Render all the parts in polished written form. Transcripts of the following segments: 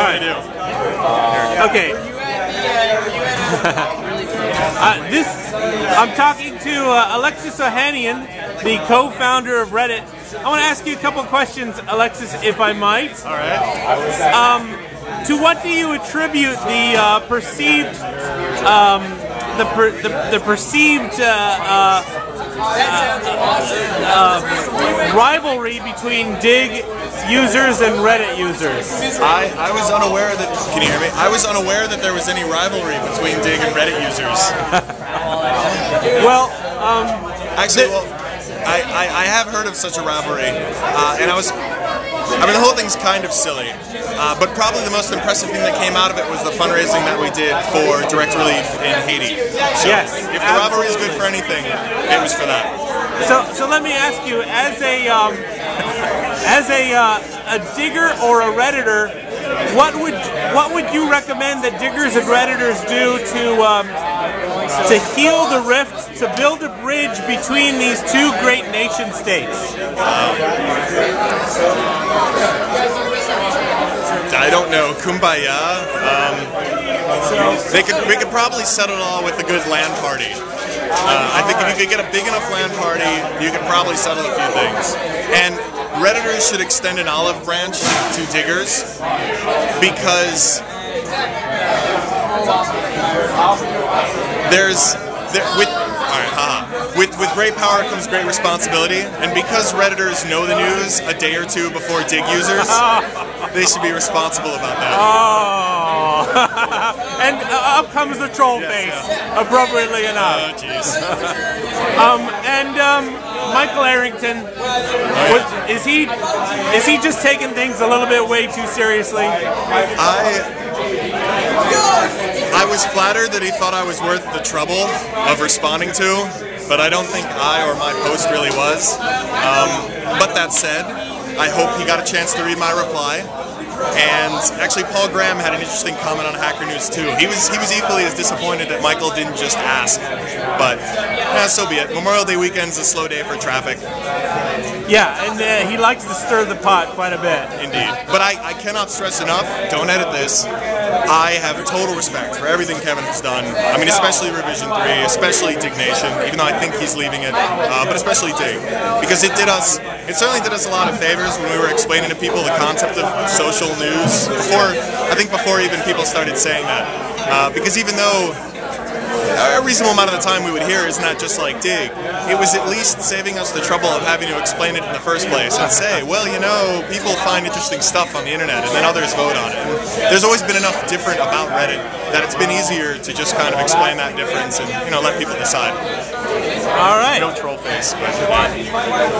trying to do. Okay. I'm talking to Alexis Ohanian, the co-founder of Reddit. I want to ask you a couple of questions, Alexis, if I might. All right. To what do you attribute the perceived rivalry between Digg users and Reddit users? I was unaware that. Can you hear me? I was unaware that there was any rivalry between Digg and Reddit users. Well, actually, I have heard of such a rivalry, and I mean, the whole thing's kind of silly, but probably the most impressive thing that came out of it was the fundraising that we did for direct relief in Haiti. So yes, if the rivalry is good for anything, it was for that. So let me ask you, as a digger or a Redditor, what would you recommend that diggers and Redditors do to heal the rift, to build a bridge between these two great nation states? I don't know. Kumbaya. We could probably settle it all with a good LAN party. I think if you could get a big enough LAN party, you could probably settle a few things. And Redditors should extend an olive branch to diggers, because with great power comes great responsibility, and because Redditors know the news a day or two before Digg users, they should be responsible about that. Oh, and up comes the troll face, appropriately enough. Oh, jeez. Michael Arrington, is he just taking things a little bit way too seriously? I was flattered that he thought I was worth the trouble of responding to, but I don't think I or my post really was. But that said, I hope he got a chance to read my reply. And actually, Paul Graham had an interesting comment on Hacker News too. He was equally as disappointed that Michael didn't just ask, but so be it. Memorial Day weekend's a slow day for traffic. Yeah, and he likes to stir the pot quite a bit. Indeed. But I cannot stress enough, don't edit this, I have total respect for everything Kevin has done. I mean, especially Revision 3, especially Digg Nation, even though I think he's leaving it, but especially Digg. Because it certainly did us a lot of favors when we were explaining to people the concept of social news, before even people started saying that. Because even though a reasonable amount of the time we would hear is not just like Digg, it was at least saving us the trouble of having to explain it in the first place and say, well, you know, people find interesting stuff on the internet and then others vote on it. And there's always been enough different about Reddit that it's been easier to just kind of explain that difference and, you know, let people decide. All right. No troll face. But,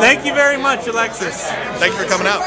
Thank you very much, Alexis. Thank you for coming out.